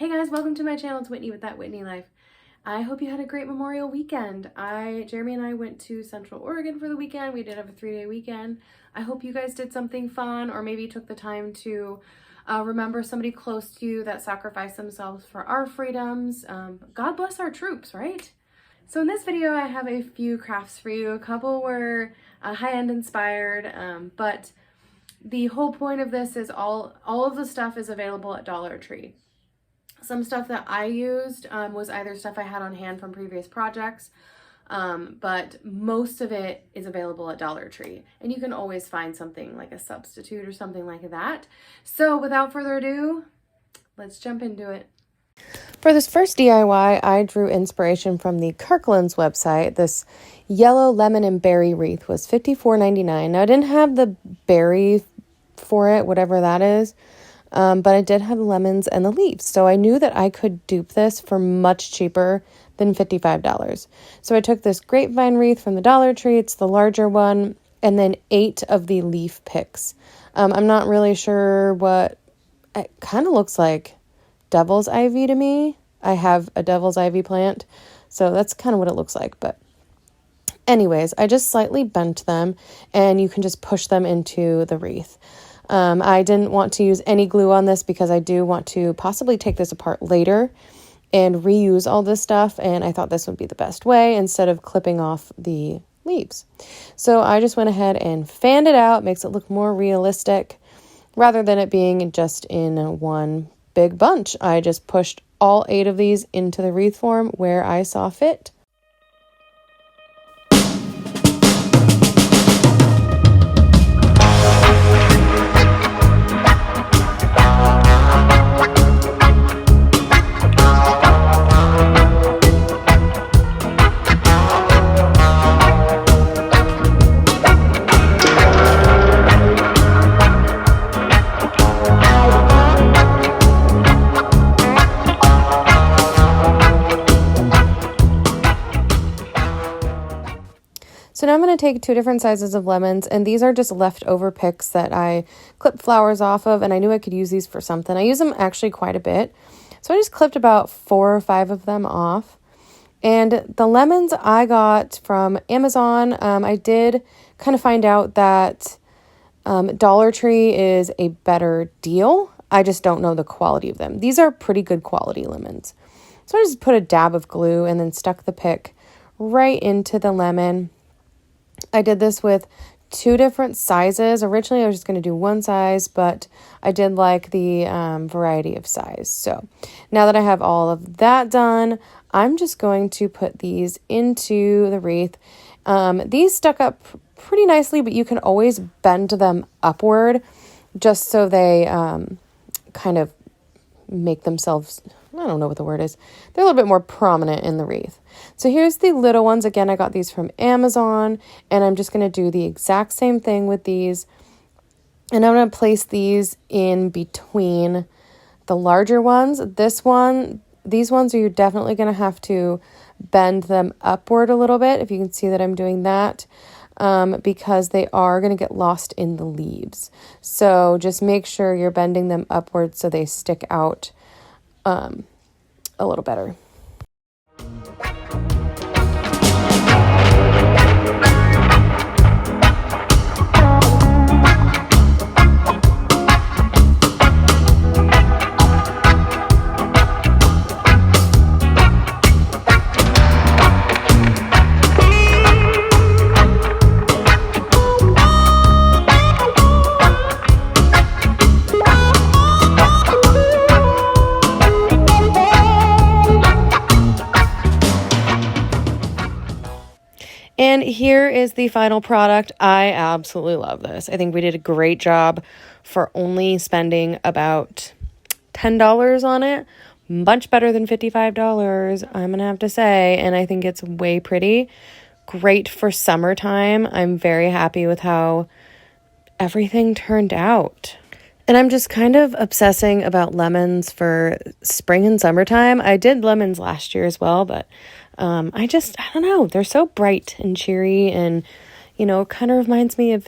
Hey guys, welcome to my channel. It's Whitney with That Whitney Life. I hope you had a great Memorial weekend. Jeremy and I went to Central Oregon for the weekend. We did have a 3-day weekend. I hope you guys did something fun or maybe took the time to remember somebody close to you that sacrificed themselves for our freedoms. God bless our troops, right? So in this video, I have a few crafts for you. A couple were high-end inspired, but the whole point of this is all of the stuff is available at Dollar Tree. Some stuff that I used was either stuff I had on hand from previous projects, but most of it is available at Dollar Tree. And you can always find something like a substitute or something like that. So without further ado, let's jump into it. For this first DIY, I drew inspiration from the Kirkland's website. This yellow lemon and berry wreath was $54.99. Now I didn't have the berry for it, whatever that is. But I did have the lemons and the leaves. So I knew that I could dupe this for much cheaper than $55. So I took this grapevine wreath from the Dollar Tree. It's the larger one. And then 8 of the leaf picks. I'm not really sure what it kind of looks like. Devil's ivy to me. I have a devil's ivy plant. So that's kind of what it looks like. But anyways, I just slightly bent them and you can just push them into the wreath. I didn't want to use any glue on this because I do want to possibly take this apart later and reuse all this stuff. And I thought this would be the best way instead of clipping off the leaves. So I just went ahead and fanned it out. Makes it look more realistic rather than it being just in one big bunch. I just pushed all 8 of these into the wreath form where I saw fit. So now I'm going to take 2 different sizes of lemons, and these are just leftover picks that I clipped flowers off of, and I knew I could use these for something. I use them actually quite a bit. So I just clipped about 4 or 5 of them off. And the lemons I got from Amazon, I did kind of find out that Dollar Tree is a better deal. I just don't know the quality of them. These are pretty good quality lemons. So I just put a dab of glue and then stuck the pick right into the lemon. I did this with 2 different sizes. Originally, I was just going to do one size, but I did like the variety of size. So now that I have all of that done, I'm just going to put these into the wreath. These stuck up pretty nicely, but you can always bend them upward just so they kind of make themselves, I don't know what the word is. They're a little bit more prominent in the wreath. So here's the little ones. Again, I got these from Amazon, and I'm just going to do the exact same thing with these. And I'm going to place these in between the larger ones. These ones are you're definitely going to have to bend them upward a little bit, if you can see that I'm doing that, because they are going to get lost in the leaves. So just make sure you're bending them upward so they stick out a little better. And here is the final product. I absolutely love this. I think we did a great job for only spending about $10 on it. Much better than $55, I'm going to have to say. And I think it's way pretty. Great for summertime. I'm very happy with how everything turned out. And I'm just kind of obsessing about lemons for spring and summertime. I did lemons last year as well, but I don't know. They're so bright and cheery and, it kind of reminds me of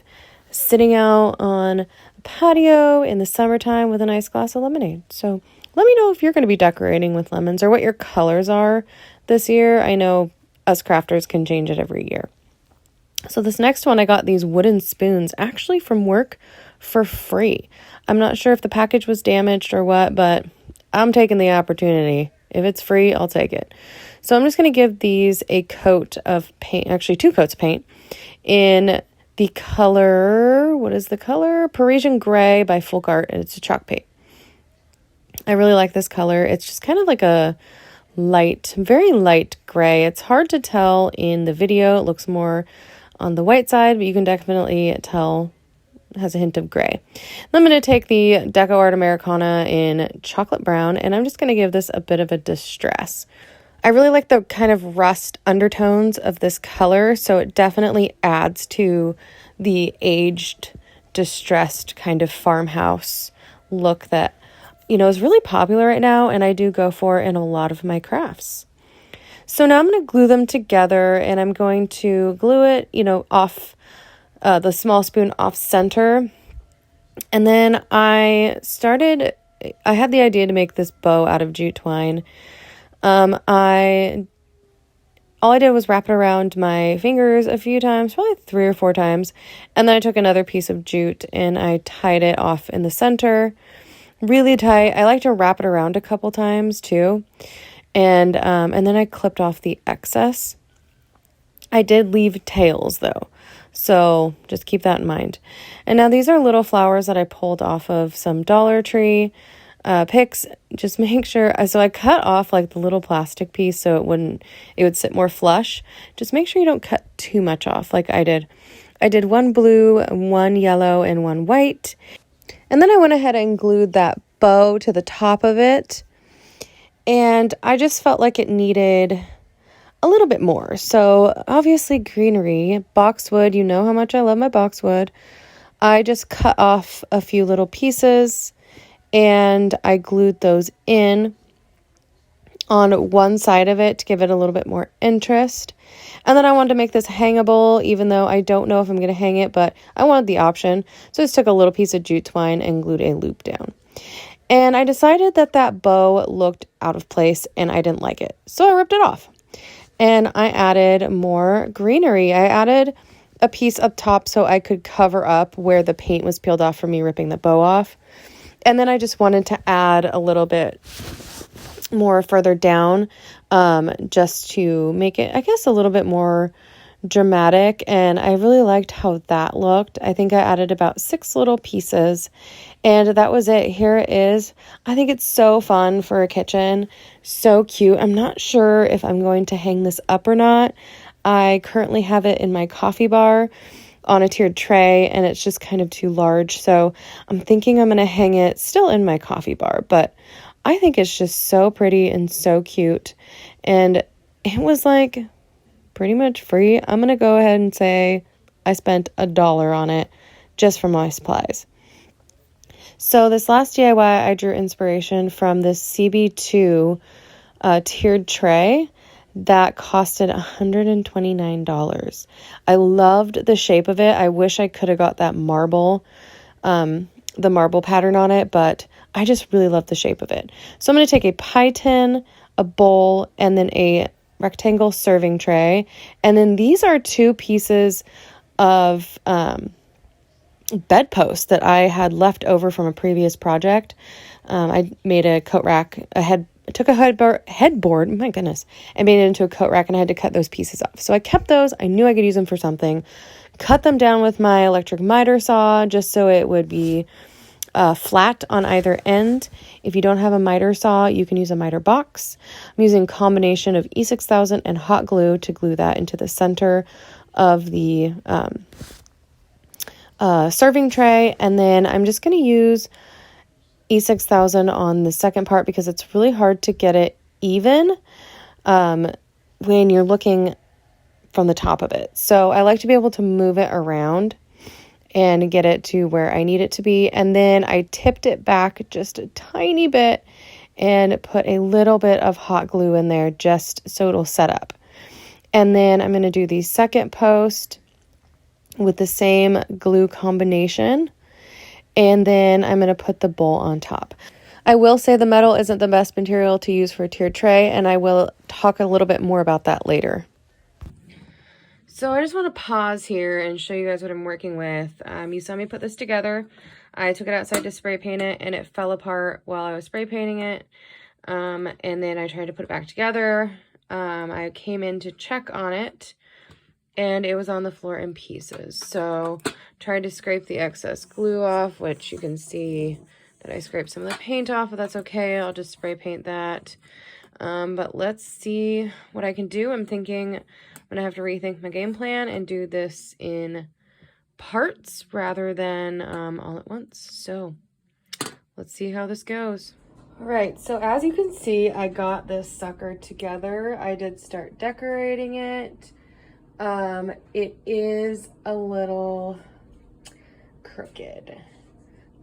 sitting out on a patio in the summertime with a nice glass of lemonade. So let me know if you're going to be decorating with lemons or what your colors are this year. I know us crafters can change it every year. So this next one, I got these wooden spoons actually from work for free. I'm not sure if the package was damaged or what, but I'm taking the opportunity. If it's free, I'll take it. So I'm just going to give these a coat of paint, actually 2 coats of paint, in the color, what is the color? Parisian Gray by Folk Art, and it's a chalk paint. I really like this color. It's just kind of like a light, very light gray. It's hard to tell in the video. It looks more on the white side, but you can definitely tell it has a hint of gray. I'm going to take the Deco Art Americana in chocolate brown, and I'm just going to give this a bit of a distress. I really like the kind of rust undertones of this color, so it definitely adds to the aged, distressed kind of farmhouse look that, you know, is really popular right now, and I do go for in a lot of my crafts. So now I'm going to glue them together, and I'm going to glue it, you know, off the small spoon off center. And then I had the idea to make this bow out of jute twine. All I did was wrap it around my fingers a few times, probably 3 or 4 times. And then I took another piece of jute and I tied it off in the center really tight. I like to wrap it around a couple times too. And then I clipped off the excess. I did leave tails though, so just keep that in mind. And now these are little flowers that I pulled off of some Dollar Tree picks. Just make sure, so I cut off like the little plastic piece so it would sit more flush. Just make sure you don't cut too much off like I did. I did 1 blue, 1 yellow, and 1 white. And then I went ahead and glued that bow to the top of it. And I just felt like it needed a little bit more. So obviously greenery, boxwood, you know how much I love my boxwood. I just cut off a few little pieces and I glued those in on one side of it to give it a little bit more interest. And then I wanted to make this hangable, even though I don't know if I'm going to hang it, but I wanted the option. So I just took a little piece of jute twine and glued a loop down. And I decided that bow looked out of place and I didn't like it. So I ripped it off. And I added more greenery. I added a piece up top so I could cover up where the paint was peeled off from me ripping the bow off. And then I just wanted to add a little bit more further down, just to make it, I guess, a little bit more dramatic. And I really liked how that looked. I think I added about 6 little pieces and that was it. Here it is. I think it's so fun for a kitchen. So cute. I'm not sure if I'm going to hang this up or not. I currently have it in my coffee bar on a tiered tray and it's just kind of too large. So I'm thinking I'm going to hang it still in my coffee bar, but I think it's just so pretty and so cute. And it was like pretty much free. I'm going to go ahead and say I spent $1 on it just for my supplies. So this last DIY, I drew inspiration from this CB2 tiered tray that costed $129. I loved the shape of it. I wish I could have got that marble, the marble pattern on it, but I just really love the shape of it. So I'm going to take a pie tin, a bowl, and then a rectangle serving tray. And then these are 2 pieces of bedposts that I had left over from a previous project. I made a coat rack, took a headboard, my goodness, and made it into a coat rack, and I had to cut those pieces off. So I kept those. I knew I could use them for something. Cut them down with my electric miter saw just so it would be flat on either end. If you don't have a miter saw, you can use a miter box. I'm using a combination of E6000 and hot glue to glue that into the center of the serving tray. And then I'm just going to use E6000 on the second part because it's really hard to get it even when you're looking from the top of it. So I like to be able to move it around and get it to where I need it to be. And then I tipped it back just a tiny bit and put a little bit of hot glue in there just so it'll set up. And then I'm going to do the second post with the same glue combination. And then I'm going to put the bowl on top. I will say the metal isn't the best material to use for a tiered tray, and I will talk a little bit more about that later. So I just want to pause here and show you guys what I'm working with. You saw me put this together. I took it outside to spray paint it, and it fell apart while I was spray painting it. And then I tried to put it back together. I came in to check on it, and it was on the floor in pieces. So tried to scrape the excess glue off, which you can see that I scraped some of the paint off, but that's okay. I'll just spray paint that. But let's see what I can do. I'm thinking I'm gonna have to rethink my game plan and do this in parts rather than all at once. So let's see how this goes. All right, so as you can see, I got this sucker together. I did start decorating it. It is a little crooked.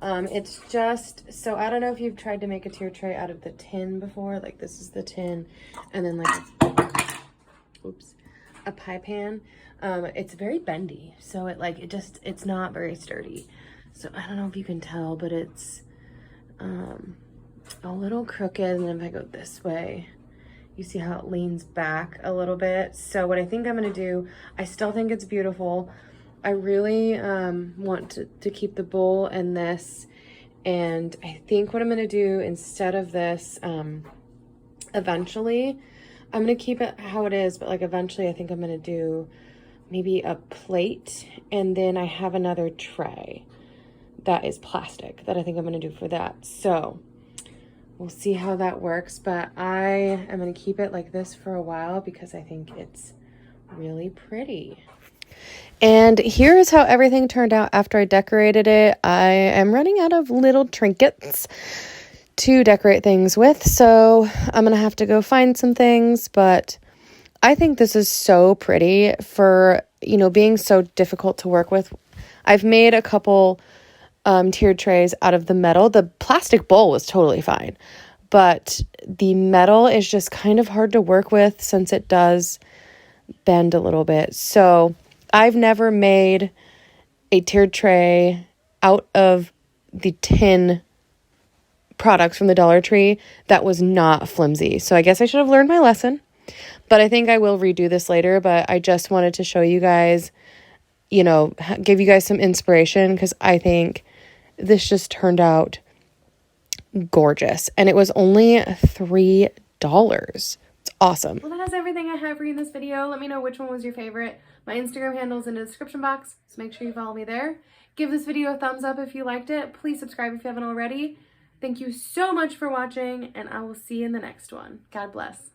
It's just, so I don't know if you've tried to make a tier tray out of the tin before. Like this is the tin, and then like, oops, a pie pan. It's very bendy, so it's not very sturdy. So I don't know if you can tell, but it's a little crooked. And then if I go this way, you see how it leans back a little bit. So what I think I'm gonna do, I still think it's beautiful. I really want to keep the bowl and this, and I think what I'm gonna do instead of this, eventually, I'm gonna keep it how it is, but like eventually I think I'm gonna do maybe a plate, and then I have another tray that is plastic that I think I'm gonna do for that. So we'll see how that works, but I am gonna keep it like this for a while because I think it's really pretty. And here is how everything turned out after I decorated it. I am running out of little trinkets to decorate things with, so I'm gonna have to go find some things, but I think this is so pretty for, you know, being so difficult to work with. I've made a couple tiered trays out of the metal. The plastic bowl was totally fine, but the metal is just kind of hard to work with since it does bend a little bit. So I've never made a tiered tray out of the tin products from the Dollar Tree that was not flimsy. So I guess I should have learned my lesson, but I think I will redo this later. But I just wanted to show you guys, you know, give you guys some inspiration, because I think this just turned out gorgeous, and it was only $3. It's awesome. Well, that is everything I have for you in this video. Let me know which one was your favorite. My Instagram handle is in the description box, so make sure you follow me there. Give this video a thumbs up if you liked it. Please subscribe if you haven't already. Thank you so much for watching, and I will see you in the next one. God bless.